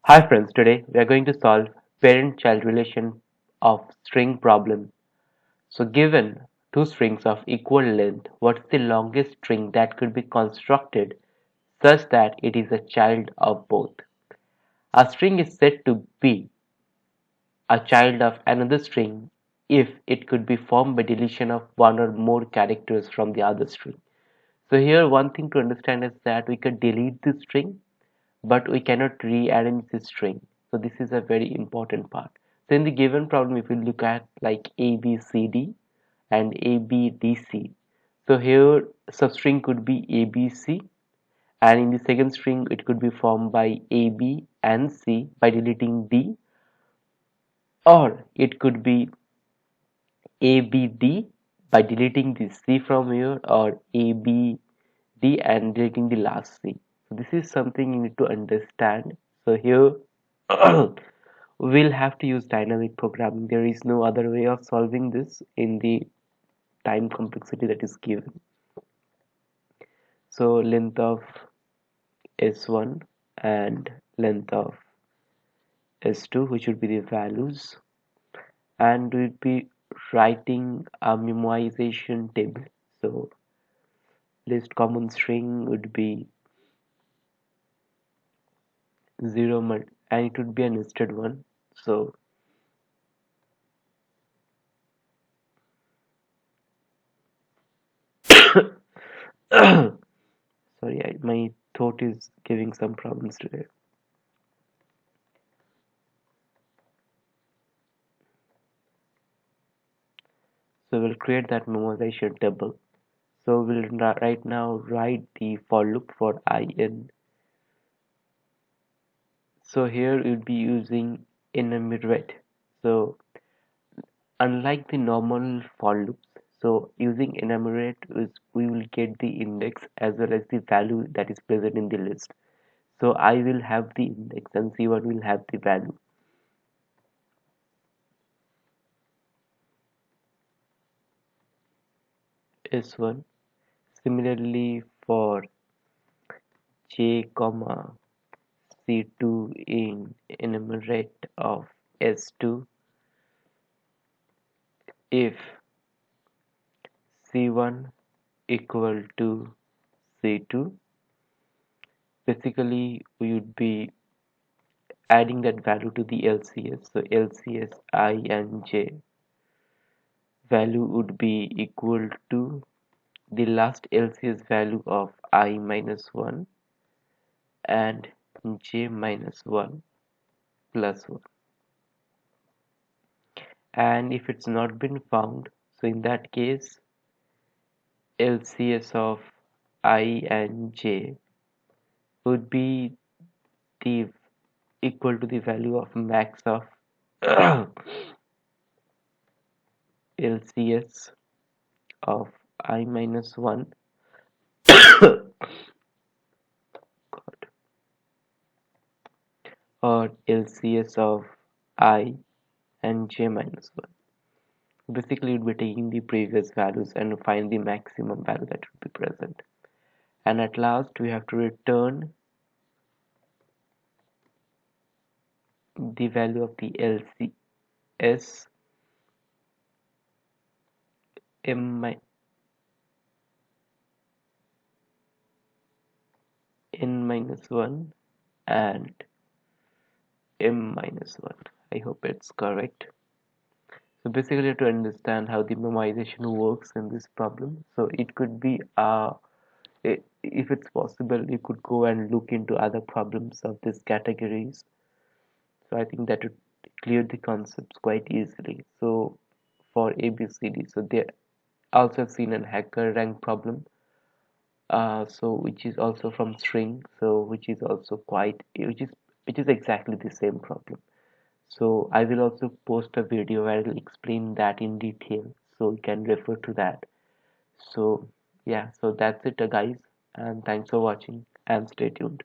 Hi friends, today we are going to solve parent-child relation of string problem. So given two strings of equal length, what's the longest string that could be constructed such that it is a child of both? A string is said to be a child of another string if it could be formed by deletion of one or more characters from the other string. So here one thing to understand is that we could delete the string but we cannot rearrange the string. So this is a very important part. So in the given problem, if you look at like A, B, C, D and A, B, D, C. So here substring could be A, B, C, and in the second string it could be formed by A, B and C by deleting D, or it could be A, B, D by deleting the C from here, or A, B, D and deleting the last C. So this is something you need to understand. So here we'll have to use dynamic programming. There is no other way of solving this in the time complexity that is given. So length of S1 and length of S2, which would be the values, and we'll be writing a memoization table. So least common string would be 0 and it would be a nested one. So sorry, my throat is giving some problems today. So we'll create that memoization table. So we'll right now write the for loop for I in. So here we'll be using enumerate. So unlike the normal for loops, so using enumerate is we will get the index as well as the value that is present in the list. So I will have the index and C1 will have the value. S1. Similarly for J comma C2 in enumerate of S2 if C1 equal to C2. Basically we would be adding that value to the LCS. So LCS I and J value would be equal to the last LCS value of I minus 1 and J minus 1 plus 1. And if it's not been found, so in that case LCS of I and J would be the equal to the value of max of LCS of I minus 1 or LCS of I and J minus 1. Basically, it would be taking the previous values and find the maximum value that would be present. And at last, we have to return the value of the LCS n minus 1 and m minus 1. I hope it's correct. So basically to understand how the memoization works in this problem, so it could be if it's possible you could go and look into other problems of these categories. So I think that would clear the concepts quite easily. So for ABCD, so they also have seen an hacker rank problem, so which is also from string, so which is also quite which is exactly the same problem. So I will also post a video where I will explain that in detail, so you can refer to that. So yeah, so that's it guys, and thanks for watching and stay tuned.